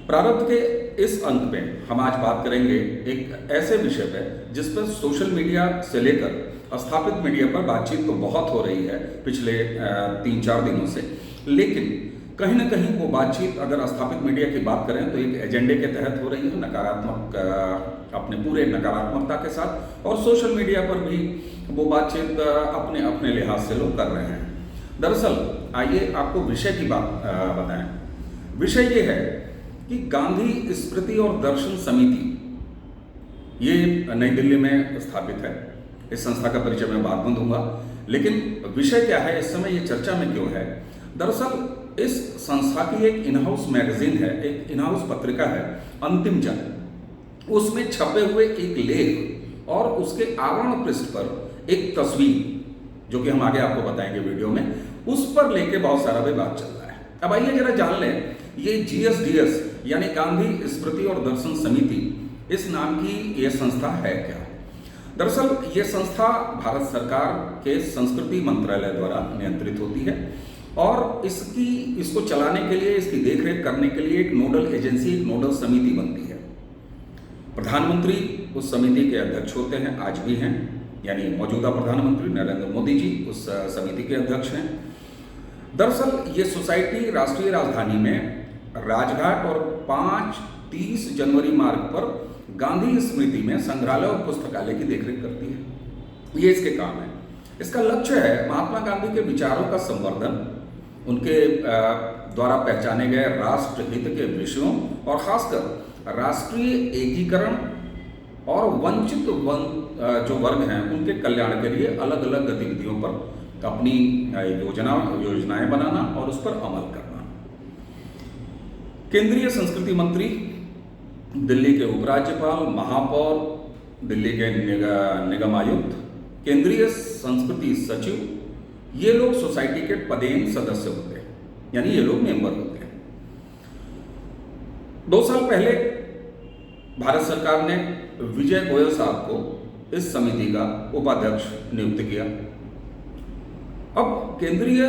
प्रारब्ध के इस अंक में हम आज बात करेंगे एक ऐसे विषय पर जिस पर सोशल मीडिया से लेकर स्थापित मीडिया पर बातचीत तो बहुत हो रही है पिछले 3-4 दिनों से, लेकिन कहीं ना कहीं वो बातचीत अगर स्थापित मीडिया की बात करें तो एक एजेंडे के तहत हो रही है, नकारात्मक, अपने पूरे नकारात्मकता के साथ, और सोशल मीडिया पर भी वो बातचीत अपने अपने लिहाज से लोग कर रहे हैं। दरअसल आइए आपको विषय की बात बताएं। विषय ये है कि गांधी स्मृति और दर्शन समिति ये नई दिल्ली में स्थापित है। इस संस्था का परिचय मैं बाद में दूंगा, लेकिन विषय क्या है, इस समय ये चर्चा में क्यों है। दरअसल इस संस्था की एक इन हाउस मैगजीन है, एक इन हाउस पत्रिका है अंतिम जन। उसमें छपे हुए एक लेख और उसके आवरण पृष्ठ पर एक तस्वीर, जो कि हम आगे आपको बताएंगे वीडियो में, उस पर लेके बहुत सारा विवाद चल रहा है। अब आइए जरा जान लें, ये GSDS यानी गांधी स्मृति और दर्शन समिति, इस नाम की ये संस्था है क्या। दरअसल ये संस्था भारत सरकार के संस्कृति मंत्रालय द्वारा नियंत्रित होती है और इसको चलाने के लिए, इसकी देखरेख करने के लिए एक नोडल एजेंसी, एक नोडल समिति बनती है। प्रधानमंत्री उस समिति के अध्यक्ष होते हैं, आज भी हैं, यानी मौजूदा प्रधानमंत्री नरेंद्र मोदी जी उस समिति के अध्यक्ष हैं। दरअसल ये सोसाइटी राष्ट्रीय राजधानी में राजघाट और 5-30 जनवरी मार्ग पर गांधी स्मृति में संग्रहालय और पुस्तकालय की देखरेख करती है। ये इसके काम है। इसका लक्ष्य है महात्मा गांधी के विचारों का संवर्धन, उनके द्वारा पहचाने गए राष्ट्र हित के विषयों और खासकर राष्ट्रीय एकीकरण और वंचित जो वर्ग हैं उनके कल्याण के लिए अलग अलग गतिविधियों पर अपनी योजनाएं बनाना और उस पर अमल करना। केंद्रीय संस्कृति मंत्री, दिल्ली के उपराज्यपाल, महापौर, दिल्ली के निगम आयुक्त, केंद्रीय संस्कृति सचिव, ये लोग सोसाइटी के पदेन सदस्य होते हैं, यानी ये लोग मेंबर होते हैं। 2 साल पहले भारत सरकार ने विजय गोयल साहब को इस समिति का उपाध्यक्ष नियुक्त किया। अब केंद्रीय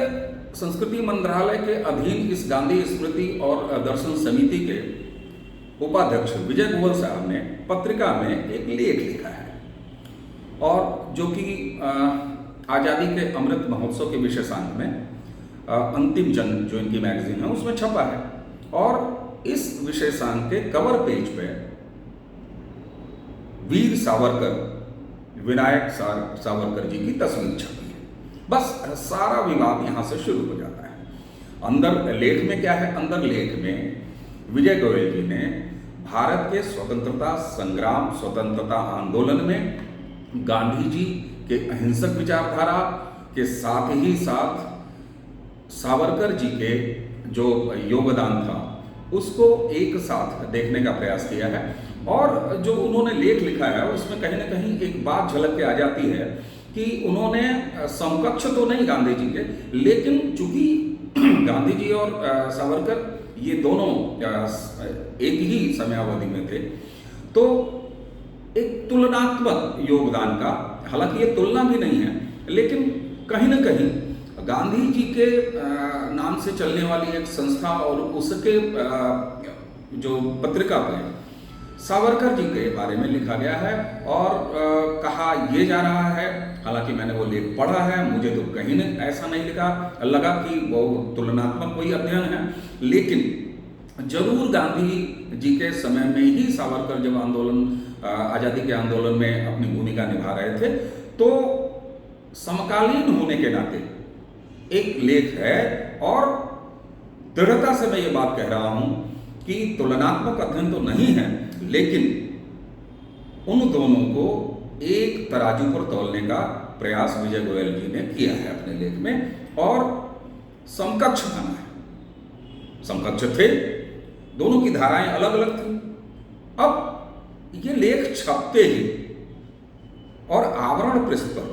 संस्कृति मंत्रालय के अधीन इस गांधी स्मृति और दर्शन समिति के उपाध्यक्ष विजय गोयल साहब ने पत्रिका में एक लेख लिखा है, और जो कि आज़ादी के अमृत महोत्सव के विशेषांक में अंतिम जन जो इनकी मैगजीन है उसमें छपा है। और इस विशेषांक के कवर पेज पे वीर सावरकर, विनायक सावरकर जी की तस्वीर छपी है। बस सारा विवाद यहां से शुरू हो जाता है। अंदर लेख में क्या है, अंदर लेख में विजय गोयल जी ने भारत के स्वतंत्रता संग्राम, स्वतंत्रता आंदोलन में गांधी जी के अहिंसक विचारधारा के साथ ही साथ सावरकर जी के जो योगदान था उसको एक साथ देखने का प्रयास किया है। और जो उन्होंने लेख लिखा है उसमें कहीं ना कहीं एक बात झलक के आ जाती है कि उन्होंने समकक्ष तो नहीं गांधी जी के, लेकिन चूंकि गांधी जी और सावरकर ये दोनों एक ही समयावधि में थे, तो एक तुलनात्मक योगदान का, हालांकि ये तुलना भी नहीं है, लेकिन कहीं ना कहीं गांधी जी के नाम से चलने वाली एक संस्था और उसके जो पत्रिका पे सावरकर जी के बारे में लिखा गया है और कहा यह जा रहा है, हालांकि मैंने वो लेख पढ़ा है, मुझे तो कहीं ऐसा नहीं लगा कि वो तुलनात्मक कोई अध्ययन है, लेकिन जरूर गांधी जी के समय में ही सावरकर जब आज़ादी के आंदोलन में अपनी भूमिका निभा रहे थे, तो समकालीन होने के नाते एक लेख है। और दृढ़ता से मैं ये बात कह रहा हूं कि तुलनात्मक अध्ययन तो नहीं है, लेकिन उन दोनों को एक तराजू पर तौलने का प्रयास विजय गोयल जी ने किया है अपने लेख में, और समकक्ष बना है। समकक्ष थे, दोनों की धाराएं अलग अलग थी। अब ये लेख छपते ही और आवरण पृष्ठ पर,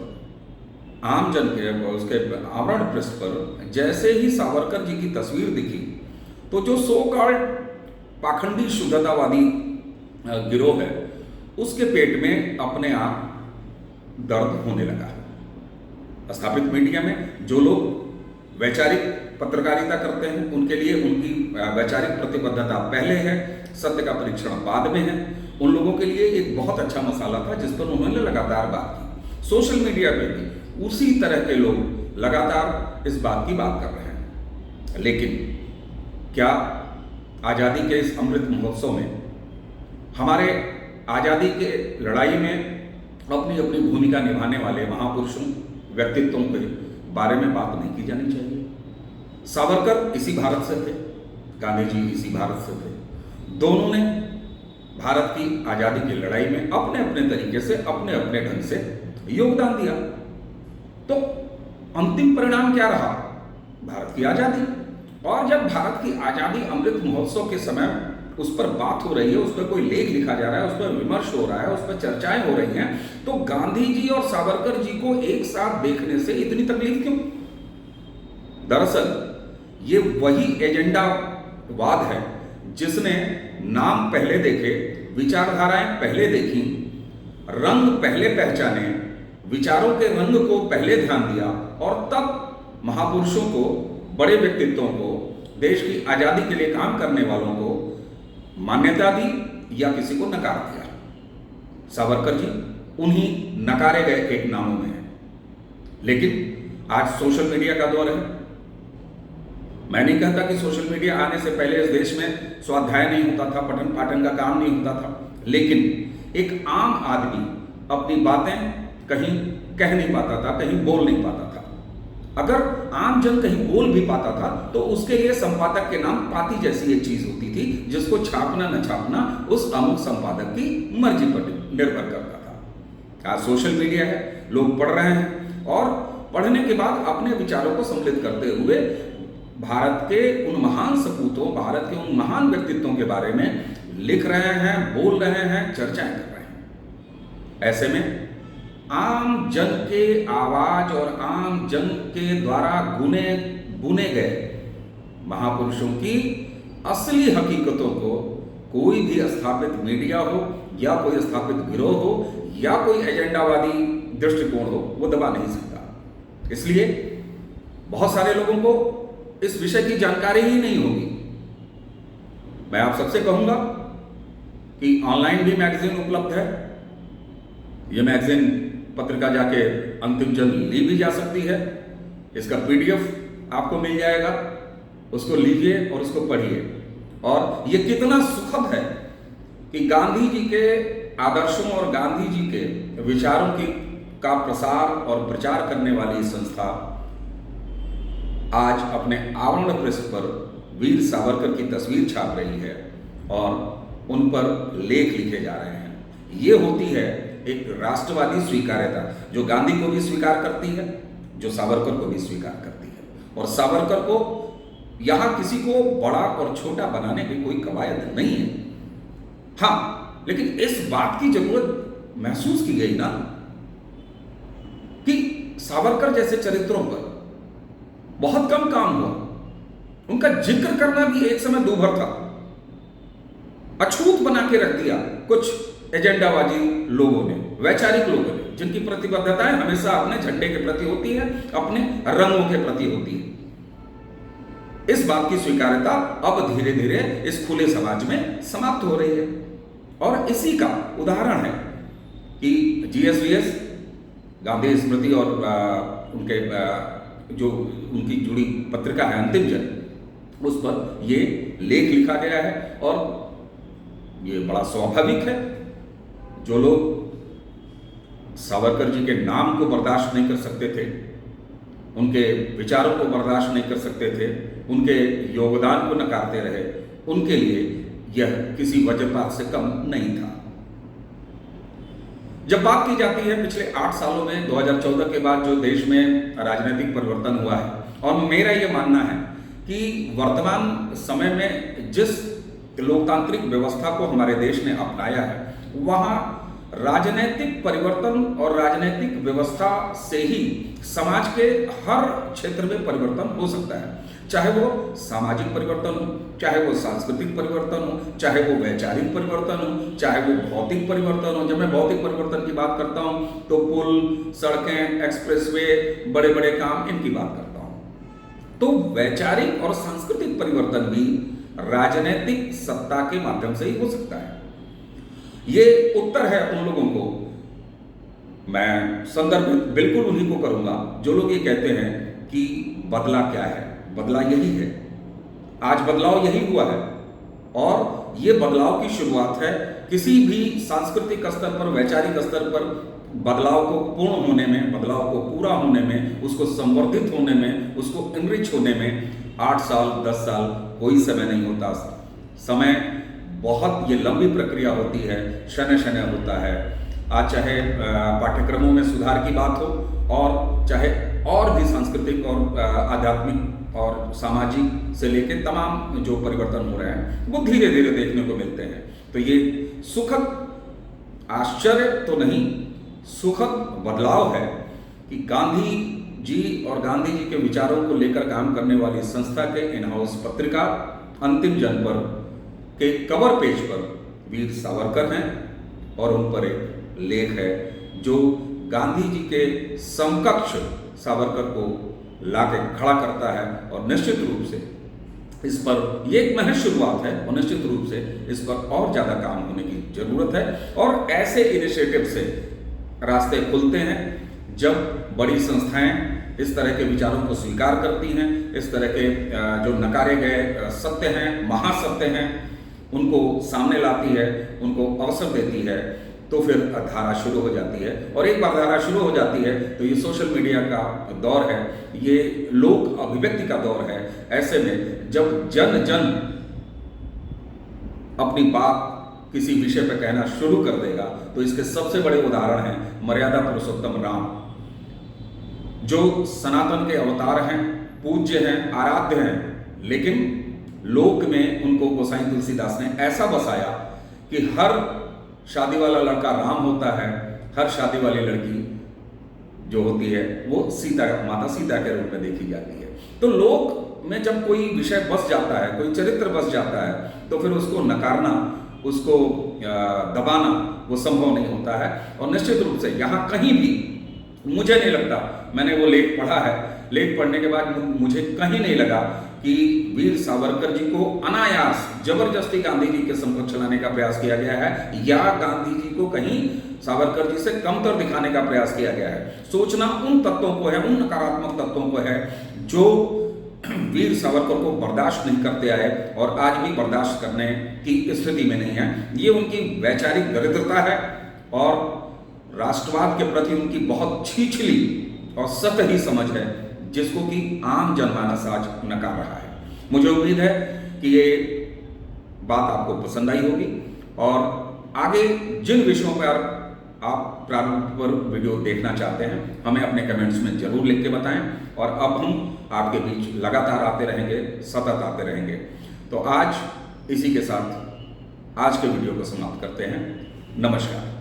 आम जन के उसके आवरण पृष्ठ पर जैसे ही सावरकर जी की तस्वीर दिखी, तो जो सो कॉल्ड पाखंडी शुद्धतावादी गिरोह है उसके पेट में अपने आप दर्द होने लगा। स्थापित मीडिया में जो लोग वैचारिक पत्रकारिता करते हैं, उनके लिए उनकी वैचारिक प्रतिबद्धता पहले है, सत्य का परीक्षण बाद में है। उन लोगों के लिए एक बहुत अच्छा मसाला था जिस पर उन्होंने लगातार बात की। सोशल मीडिया पे भी उसी तरह के लोग लगातार इस बात की बात कर रहे हैं। लेकिन क्या आज़ादी के इस अमृत महोत्सव में हमारे आज़ादी के लड़ाई में अपनी अपनी भूमिका निभाने वाले महापुरुषों, व्यक्तित्वों के बारे में बात नहीं की जानी चाहिए? सावरकर इसी भारत से थे, गांधी जी इसी भारत से थे। दोनों ने भारत की आज़ादी की लड़ाई में अपने अपने तरीके से, अपने अपने ढंग से योगदान दिया। तो अंतिम परिणाम क्या रहा? भारत की आज़ादी। और जब भारत की आज़ादी अमृत महोत्सव के समय उस पर बात हो रही है, उस पर कोई लेख लिखा जा रहा है, उस पर विमर्श हो रहा है, उस पर चर्चाएं हो रही हैं, तो गांधी जी और सावरकर जी को एक साथ देखने से इतनी तकलीफ क्यों? दरअसल ये वही एजेंडावाद है जिसने नाम पहले देखे, विचारधाराएं पहले देखी, रंग पहले पहचाने, विचारों के रंग को पहले ध्यान दिया और तब महापुरुषों को, बड़े व्यक्तित्वों को, देश की आज़ादी के लिए काम करने वालों को मान्यता दी या किसी को नकार दिया। सावरकर जी उन्हीं नकारे गए एक नामों में है। लेकिन आज सोशल मीडिया का दौर है। मैं नहीं कहता कि सोशल मीडिया आने से पहले इस देश में स्वाध्याय नहीं होता था, पठन पाठन का काम नहीं होता था, लेकिन एक आम आदमी अपनी बातें कहीं कह नहीं पाता था, कहीं बोल नहीं पाता था। अगर आम जन कहीं बोल भी पाता था तो उसके लिए संपादक के नाम पाती जैसी एक चीज होती थी, जिसको छापना न छापना उस अमुक संपादक की मर्जी पर निर्भर करता था। आज सोशल मीडिया है, लोग पढ़ रहे हैं और पढ़ने के बाद अपने विचारों को सम्मिलित करते हुए भारत के उन महान सपूतों, भारत के उन महान व्यक्तित्वों के बारे में लिख रहे हैं, बोल रहे हैं, चर्चाएं कर रहे हैं। ऐसे में आम जन के आवाज और आम जन के द्वारा बुने गए महापुरुषों की असली हकीकतों को कोई भी स्थापित मीडिया हो या कोई स्थापित गिरोह हो या कोई एजेंडावादी दृष्टिकोण हो, वो दबा नहीं सकता। इसलिए बहुत सारे लोगों को इस विषय की जानकारी ही नहीं होगी। मैं आप सबसे कहूंगा कि ऑनलाइन भी मैगजीन उपलब्ध है। यह मैगजीन पत्रिका जाके अंतिम जन ली भी जा सकती है। इसका पीडीएफ आपको मिल जाएगा, उसको लीजिए और उसको पढ़िए। और यह कितना सुखद है कि गांधी जी के आदर्शों और गांधी जी के विचारों का प्रसार और प्रचार करने वाली संस्था आज अपने आवरण पृष्ठ पर वीर सावरकर की तस्वीर छाप रही है और उन पर लेख लिखे जा रहे हैं। ये होती है एक राष्ट्रवादी स्वीकार्यता, जो गांधी को भी स्वीकार करती है, जो सावरकर को भी स्वीकार करती है। और सावरकर को यहां किसी को बड़ा और छोटा बनाने की कोई कवायद नहीं है। हाँ, लेकिन इस बात की जरूरत महसूस की गई ना कि सावरकर जैसे चरित्रों पर बहुत कम काम हुआ। उनका जिक्र करना भी एक समय दूभर था। अछूत बना के रख दिया कुछ एजेंडावादी लोगों ने, वैचारिक लोगों ने, जिनकी प्रतिबद्धताएं हमेशा अपने झंडे के प्रति होती है, अपने रंगों के प्रति होती है। इस बात की स्वीकार्यता अब धीरे धीरे इस खुले समाज में समाप्त हो रही है। और इसी का उदाहरण है कि जीएसवीएस, गांधी स्मृति और उनके जो उनकी जुड़ी पत्रिका है अंतिम जन, उस पर ये लेख लिखा गया है। और ये बड़ा स्वाभाविक है। जो लोग सावरकर जी के नाम को बर्दाश्त नहीं कर सकते थे, उनके विचारों को बर्दाश्त नहीं कर सकते थे, उनके योगदान को नकारते रहे, उनके लिए यह किसी वज्रपात से कम नहीं था। जब बात की जाती है पिछले 8 सालों में 2014 के बाद जो देश में राजनीतिक परिवर्तन हुआ है, और मेरा ये मानना है कि वर्तमान समय में जिस लोकतांत्रिक व्यवस्था को हमारे देश ने अपनाया है, वहाँ राजनीतिक परिवर्तन और राजनीतिक व्यवस्था से ही समाज के हर क्षेत्र में परिवर्तन हो सकता है। चाहे वो सामाजिक परिवर्तन हो, चाहे वो सांस्कृतिक परिवर्तन हो, चाहे वो वैचारिक परिवर्तन हो, चाहे वो भौतिक परिवर्तन हो। जब मैं भौतिक परिवर्तन की बात करता हूँ तो पुल, सड़कें, एक्सप्रेसवे, बड़े बड़े काम, इनकी बात करता हूँ। तो वैचारिक और सांस्कृतिक परिवर्तन भी राजनीतिक सत्ता के माध्यम से ही हो सकता है। ये उत्तर है उन लोगों को, मैं संदर्भ बिल्कुल उन्हीं को करूंगा जो लोग ये कहते हैं कि बदला क्या है, बदला यही है, आज बदलाव यही हुआ है। और ये बदलाव की शुरुआत है किसी भी सांस्कृतिक स्तर पर, वैचारिक स्तर पर बदलाव को पूर्ण होने में, बदलाव को पूरा होने में, उसको संवर्धित होने में, उसको इनरिच होने में 8 साल 10 साल कोई समय नहीं होता। समय बहुत ये लंबी प्रक्रिया होती है, शनय शनय होता है। आज चाहे पाठ्यक्रमों में सुधार की बात हो और चाहे और भी सांस्कृतिक और आध्यात्मिक और सामाजिक से लेकर तमाम जो परिवर्तन हो रहे हैं वो धीरे धीरे देखने को मिलते हैं। तो ये सुखद आश्चर्य तो नहीं, सुखद बदलाव है कि गांधी जी और गांधी जी के विचारों को लेकर काम करने वाली संस्था के इन हाउस पत्रिका अंतिम जनपर्व के कवर पेज पर वीर सावरकर हैं और उन पर एक लेख है जो गांधी जी के समकक्ष सावरकर को लाके खड़ा करता है। और निश्चित रूप से इस पर ये एक महज शुरुआत है और निश्चित रूप से इस पर और ज़्यादा काम होने की जरूरत है। और ऐसे इनिशिएटिव से रास्ते खुलते हैं जब बड़ी संस्थाएं इस तरह के विचारों को स्वीकार करती हैं, इस तरह के जो नकारे गए सत्य हैं, महासत्य हैं, उनको सामने लाती है, उनको अवसर देती है, तो फिर धारा शुरू हो जाती है। और एक बार धारा शुरू हो जाती है तो ये सोशल मीडिया का दौर है, ये लोक अभिव्यक्ति का दौर है। ऐसे में जब जन जन अपनी बात किसी विषय पर कहना शुरू कर देगा तो इसके सबसे बड़े उदाहरण हैं मर्यादा पुरुषोत्तम राम, जो सनातन के अवतार हैं, पूज्य हैं, आराध्य हैं, लेकिन लोक में उनको गोसाई तुलसीदास ने ऐसा बसाया कि हर शादी वाला लड़का राम होता है, हर शादी वाली लड़की जो होती है वो सीता, माता सीता के रूप में देखी जाती है। तो लोक में जब कोई विषय बस जाता है, कोई चरित्र बस जाता है, तो फिर उसको नकारना, उसको दबाना वो संभव नहीं होता है। और निश्चित रूप से यहाँ कहीं भी मुझे नहीं लगता, मैंने वो लेख पढ़ा है, लेख पढ़ने के बाद मुझे कहीं नहीं लगा कि वीर सावरकर जी को अनायास जबरदस्ती गांधी जी के समकक्ष लाने का प्रयास किया गया है या गांधी जी को कहीं सावरकर जी से कमतर दिखाने का प्रयास किया गया है। सोचना उन तत्वों को है, उन नकारात्मक तत्वों को है जो वीर सावरकर को बर्दाश्त नहीं करते आए और आज भी बर्दाश्त करने की स्थिति में नहीं है। ये उनकी वैचारिक दरिद्रता है और राष्ट्रवाद के प्रति उनकी बहुत छिछली और सतही समझ है जिसको कि आम जनमानस आज नकार रहा है। मुझे उम्मीद है कि ये बात आपको पसंद आई होगी और आगे जिन विषयों पर आप प्रारूप पर वीडियो देखना चाहते हैं हमें अपने कमेंट्स में जरूर लिख के बताएं और अब हम आपके बीच लगातार आते रहेंगे, सतत आते रहेंगे। तो आज इसी के साथ आज के वीडियो को समाप्त करते हैं। नमस्कार।